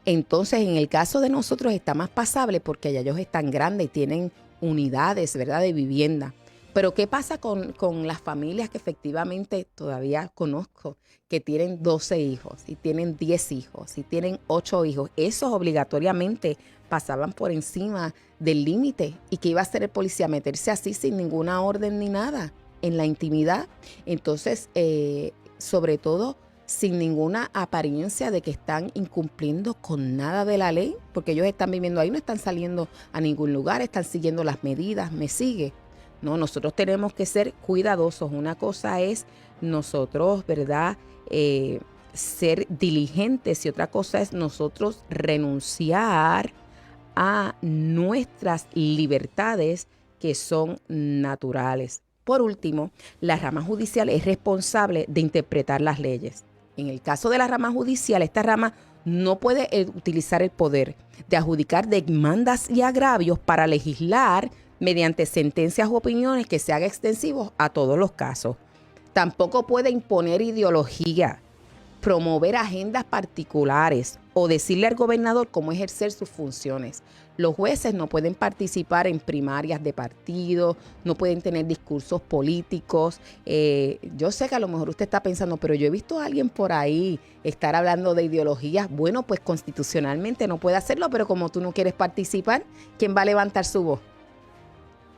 Entonces, en el caso de nosotros está más pasable porque ya ellos están grandes y tienen unidades, ¿verdad?, de vivienda. Pero ¿qué pasa con las familias que efectivamente todavía conozco, que tienen 12 hijos y tienen 10 hijos y tienen 8 hijos? Esos obligatoriamente pasaban por encima del límite. ¿Y qué iba a hacer el policía? Meterse así sin ninguna orden ni nada en la intimidad. Entonces, sobre todo, sin ninguna apariencia de que están incumpliendo con nada de la ley, porque ellos están viviendo ahí, no están saliendo a ningún lugar, están siguiendo las medidas, ¿me sigue? No, nosotros tenemos que ser cuidadosos. Una cosa es nosotros, ¿verdad?, ser diligentes, y otra cosa es nosotros renunciar a nuestras libertades que son naturales. Por último, la rama judicial es responsable de interpretar las leyes. En el caso de la rama judicial, esta rama no puede utilizar el poder de adjudicar demandas y agravios para legislar mediante sentencias u opiniones que se hagan extensivos a todos los casos. Tampoco puede imponer ideología, promover agendas particulares o decirle al gobernador cómo ejercer sus funciones. Los jueces no pueden participar en primarias de partido, no pueden tener discursos políticos. Yo sé que a lo mejor usted está pensando, pero yo he visto a alguien por ahí estar hablando de ideologías. Bueno, pues constitucionalmente no puede hacerlo, pero como tú no quieres participar, ¿quién va a levantar su voz?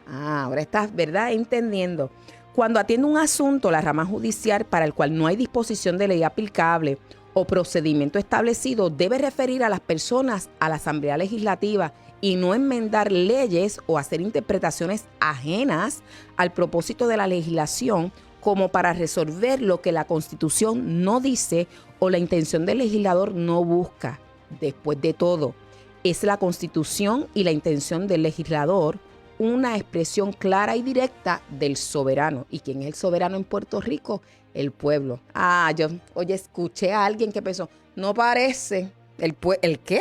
Ahora estás, ¿verdad?, entendiendo. Cuando atiende un asunto, la rama judicial para el cual no hay disposición de ley aplicable o procedimiento establecido, debe referir a las personas a la Asamblea Legislativa y no enmendar leyes o hacer interpretaciones ajenas al propósito de la legislación, como para resolver lo que la Constitución no dice o la intención del legislador no busca. Después de todo, es la Constitución y la intención del legislador una expresión clara y directa del soberano. ¿Y quién es el soberano en Puerto Rico? El pueblo. Oye, escuché a alguien que pensó, no parece. ¿El qué?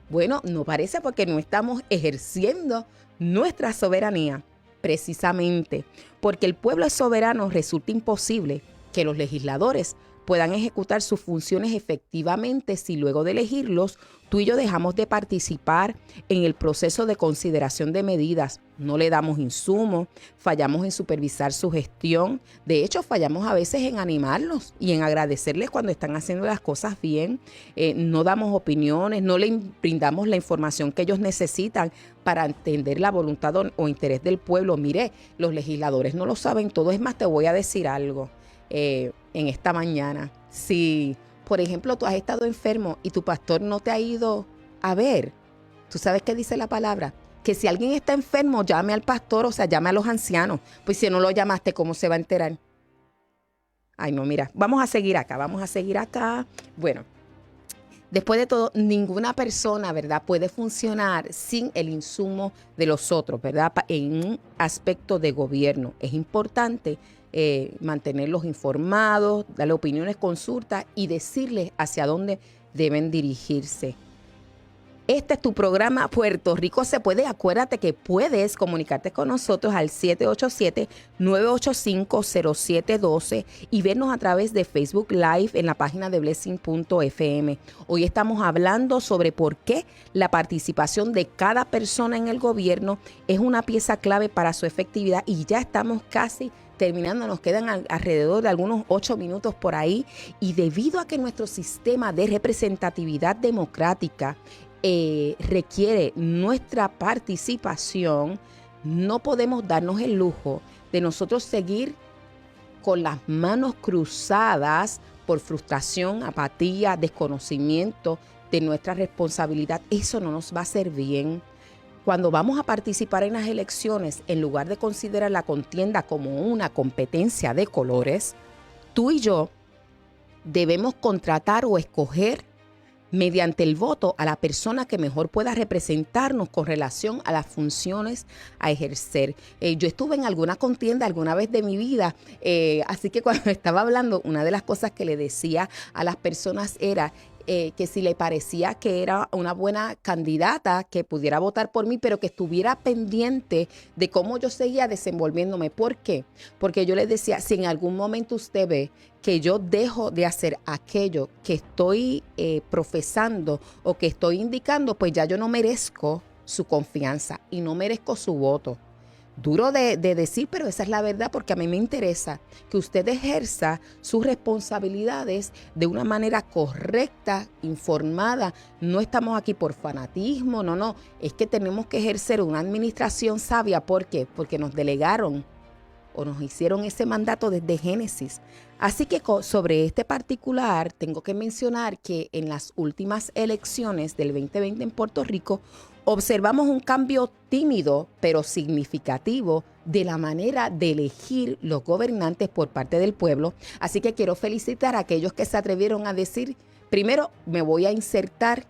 Bueno, no parece porque no estamos ejerciendo nuestra soberanía. Precisamente porque el pueblo es soberano, resulta imposible que los legisladores puedan ejecutar sus funciones efectivamente si luego de elegirlos, tú y yo dejamos de participar en el proceso de consideración de medidas. No le damos insumos, fallamos en supervisar su gestión. De hecho, fallamos a veces en animarlos y en agradecerles cuando están haciendo las cosas bien. No damos opiniones, no les brindamos la información que ellos necesitan para entender la voluntad o interés del pueblo. Mire, los legisladores no lo saben todo. Es más, te voy a decir algo en esta mañana. Si, por ejemplo, tú has estado enfermo y tu pastor no te ha ido a ver, ¿tú sabes qué dice la palabra? Que si alguien está enfermo, llame al pastor, o sea, llame a los ancianos. Pues si no lo llamaste, ¿cómo se va a enterar? Ay, no, mira, vamos a seguir acá. Bueno, después de todo, ninguna persona, ¿verdad?, puede funcionar sin el insumo de los otros, ¿verdad? En un aspecto de gobierno es importante mantenerlos informados, darle opiniones, consultas y decirles hacia dónde deben dirigirse. Este es tu programa Puerto Rico Se Puede. Acuérdate que puedes comunicarte con nosotros al 787-985-0712 y vernos a través de Facebook Live en la página de blessing.fm. Hoy estamos hablando sobre por qué la participación de cada persona en el gobierno es una pieza clave para su efectividad, y ya estamos casi terminando, nos quedan alrededor de algunos 8 minutos por ahí, y debido a que nuestro sistema de representatividad democrática requiere nuestra participación, no podemos darnos el lujo de nosotros seguir con las manos cruzadas por frustración, apatía, desconocimiento de nuestra responsabilidad. Eso no nos va a hacer bien. Cuando vamos a participar en las elecciones, en lugar de considerar la contienda como una competencia de colores, tú y yo debemos contratar o escoger mediante el voto a la persona que mejor pueda representarnos con relación a las funciones a ejercer. Yo estuve en alguna contienda alguna vez de mi vida, así que cuando estaba hablando, una de las cosas que le decía a las personas era que si le parecía que era una buena candidata, que pudiera votar por mí, pero que estuviera pendiente de cómo yo seguía desenvolviéndome. ¿Por qué? Porque yo les decía, si en algún momento usted ve que yo dejo de hacer aquello que estoy profesando o que estoy indicando, pues ya yo no merezco su confianza y no merezco su voto. Duro de decir, pero esa es la verdad, porque a mí me interesa que usted ejerza sus responsabilidades de una manera correcta, informada. No estamos aquí por fanatismo, no. Es que tenemos que ejercer una administración sabia. ¿Por qué? Porque nos delegaron o nos hicieron ese mandato desde Génesis. Así que sobre este particular tengo que mencionar que en las últimas elecciones del 2020 en Puerto Rico observamos un cambio tímido pero significativo de la manera de elegir los gobernantes por parte del pueblo. Así que quiero felicitar a aquellos que se atrevieron a decir, primero me voy a insertar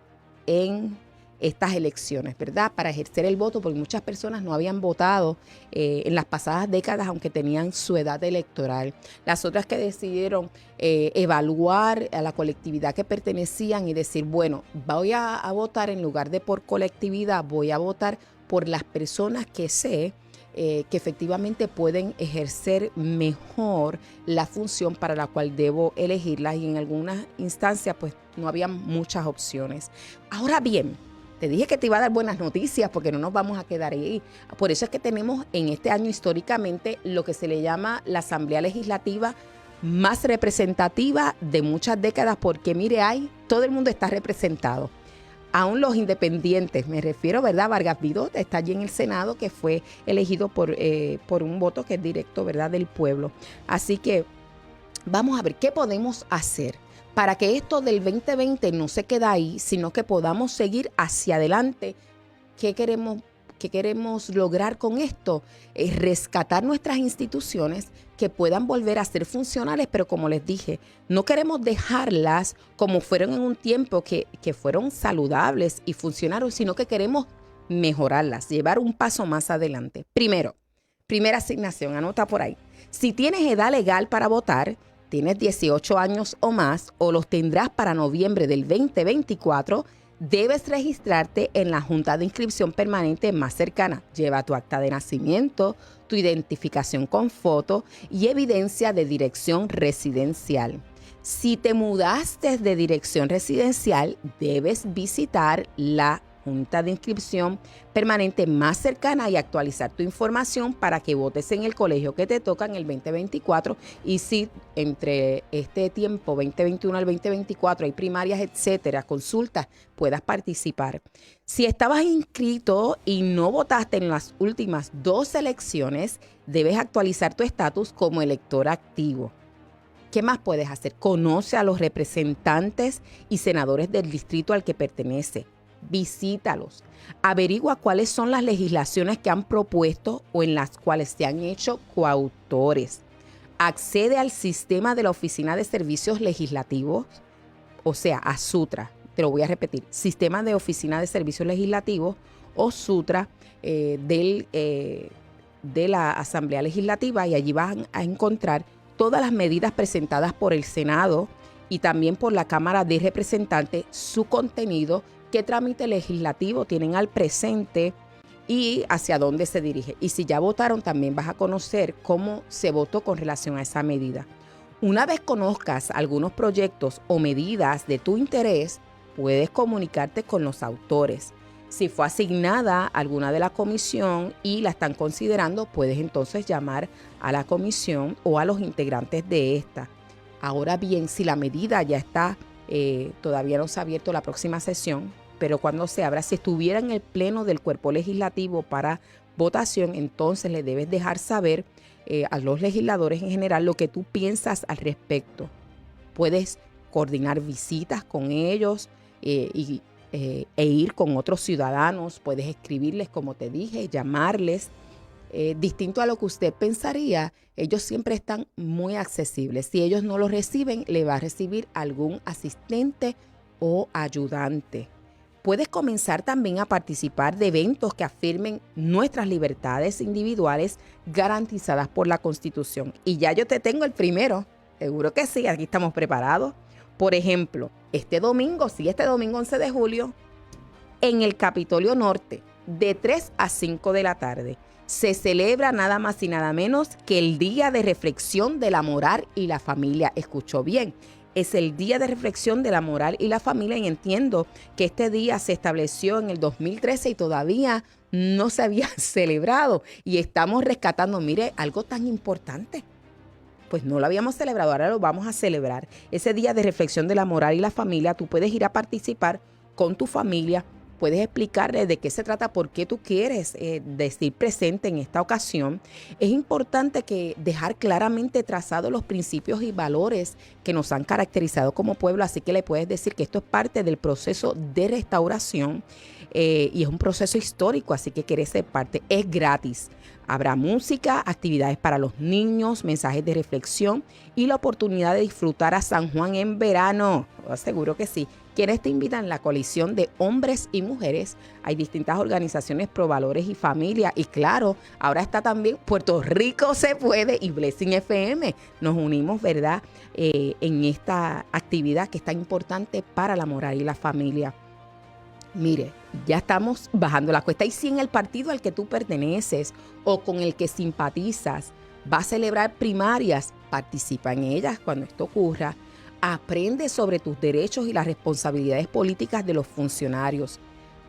en estas elecciones, ¿verdad? Para ejercer el voto, porque muchas personas no habían votado en las pasadas décadas, aunque tenían su edad electoral. Las otras que decidieron evaluar a la colectividad que pertenecían y decir, bueno, voy a votar en lugar de por colectividad, voy a votar por las personas que sé que efectivamente pueden ejercer mejor la función para la cual debo elegirlas, y en algunas instancias pues no había muchas opciones. Ahora bien, te dije que te iba a dar buenas noticias porque no nos vamos a quedar ahí. Por eso es que tenemos en este año históricamente lo que se le llama la Asamblea Legislativa más representativa de muchas décadas, porque mire, todo el mundo está representado. Aún los independientes, me refiero, ¿verdad? Vargas Vidot está allí en el Senado, que fue elegido por un voto que es directo, ¿verdad?, del pueblo. Así que vamos a ver qué podemos hacer para que esto del 2020 no se quede ahí, sino que podamos seguir hacia adelante. ¿Qué queremos lograr con esto? Es rescatar nuestras instituciones que puedan volver a ser funcionales, pero como les dije, no queremos dejarlas como fueron en un tiempo que fueron saludables y funcionaron, sino que queremos mejorarlas, llevar un paso más adelante. Primera asignación, anota por ahí. Si tienes edad legal para votar, tienes 18 años o más, o los tendrás para noviembre del 2024, debes registrarte en la Junta de Inscripción Permanente más cercana. Lleva tu acta de nacimiento, tu identificación con foto y evidencia de dirección residencial. Si te mudaste de dirección residencial, debes visitar la Junta de Inscripción Permanente más cercana y actualizar tu información para que votes en el colegio que te toca en el 2024. Y si entre este tiempo, 2021 al 2024, hay primarias, etcétera, consultas, puedas participar. Si estabas inscrito y no votaste en las últimas 2 elecciones, debes actualizar tu estatus como elector activo. ¿Qué más puedes hacer? Conoce a los representantes y senadores del distrito al que pertenece. Visítalos, averigua cuáles son las legislaciones que han propuesto o en las cuales se han hecho coautores. Accede al sistema de la Oficina de Servicios Legislativos, o sea, a SUTRA. Te lo voy a repetir, Sistema de Oficina de Servicios Legislativos o SUTRA de la Asamblea Legislativa, y allí van a encontrar todas las medidas presentadas por el Senado y también por la Cámara de Representantes, su contenido, qué trámite legislativo tienen al presente y hacia dónde se dirige. Y si ya votaron, también vas a conocer cómo se votó con relación a esa medida. Una vez conozcas algunos proyectos o medidas de tu interés, puedes comunicarte con los autores. Si fue asignada alguna de la comisión y la están considerando, puedes entonces llamar a la comisión o a los integrantes de esta. Ahora bien, si la medida ya está, todavía no se ha abierto la próxima sesión, pero cuando se abra, si estuviera en el pleno del cuerpo legislativo para votación, entonces le debes dejar saber a los legisladores en general lo que tú piensas al respecto. Puedes coordinar visitas con ellos e ir con otros ciudadanos, puedes escribirles, como te dije, llamarles. Distinto a lo que usted pensaría, ellos siempre están muy accesibles. Si ellos no lo reciben, le va a recibir algún asistente o ayudante. Puedes comenzar también a participar de eventos que afirmen nuestras libertades individuales garantizadas por la Constitución. Y ya yo te tengo el primero. Seguro que sí, aquí estamos preparados. Por ejemplo, este domingo 11 de julio, en el Capitolio Norte, de 3 a 5 de la tarde, se celebra nada más y nada menos que el Día de Reflexión de la Moral y la Familia. Escuchó bien. Es el Día de Reflexión de la Moral y la Familia, y entiendo que este día se estableció en el 2013 y todavía no se había celebrado, y estamos rescatando, mire, algo tan importante. Pues no lo habíamos celebrado, ahora lo vamos a celebrar. Ese Día de Reflexión de la Moral y la Familia, tú puedes ir a participar con tu familia, puedes explicarle de qué se trata, por qué tú quieres decir presente en esta ocasión. Es importante que dejar claramente trazados los principios y valores que nos han caracterizado como pueblo, así que le puedes decir que esto es parte del proceso de restauración y es un proceso histórico, así que quieres ser parte. Es gratis. Habrá música, actividades para los niños, mensajes de reflexión y la oportunidad de disfrutar a San Juan en verano. Seguro que sí. ¿Quiénes te invitan? La coalición de hombres y mujeres. Hay distintas organizaciones pro valores y familia. Y claro, ahora está también Puerto Rico Se Puede y Blessing FM. Nos unimos, ¿verdad? En esta actividad que es tan importante para la moral y la familia. Mire, ya estamos bajando la cuesta y si en el partido al que tú perteneces o con el que simpatizas va a celebrar primarias, participa en ellas cuando esto ocurra. Aprende sobre tus derechos y las responsabilidades políticas de los funcionarios.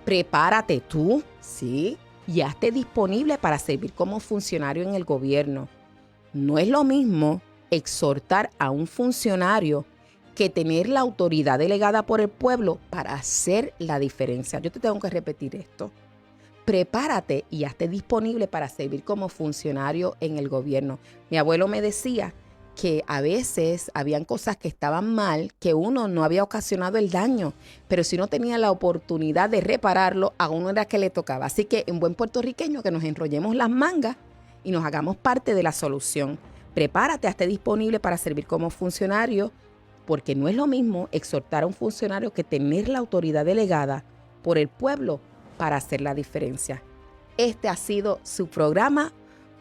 Prepárate tú, ¿sí? Y hazte disponible para servir como funcionario en el gobierno. No es lo mismo exhortar a un funcionario que tener la autoridad delegada por el pueblo para hacer la diferencia. Yo te tengo que repetir esto. Prepárate y hazte disponible para servir como funcionario en el gobierno. Mi abuelo me decía que a veces habían cosas que estaban mal, que uno no había ocasionado el daño, pero si uno tenía la oportunidad de repararlo, a uno era que le tocaba. Así que en buen puertorriqueño que nos enrollemos las mangas y nos hagamos parte de la solución. Prepárate, hazte disponible para servir como funcionario, porque no es lo mismo exhortar a un funcionario que tener la autoridad delegada por el pueblo para hacer la diferencia. Este ha sido su programa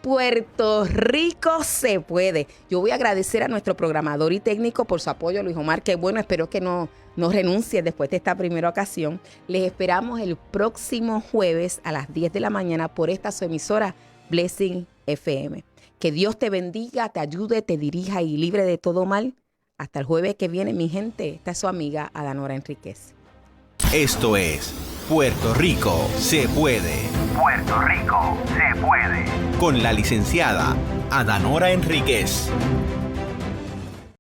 Puerto Rico Se Puede. Yo voy a agradecer a nuestro programador y técnico por su apoyo, Luis Omar, que bueno, espero que no renuncie después de esta primera ocasión. Les esperamos el próximo jueves a las 10 de la mañana por esta su emisora Blessing FM. Que Dios te bendiga, te ayude, te dirija y libre de todo mal. Hasta el jueves que viene, mi gente. Esta es su amiga Adanora Enríquez. Esto es Puerto Rico Se Puede. Puerto Rico Se Puede. Con la licenciada Adanora Enríquez.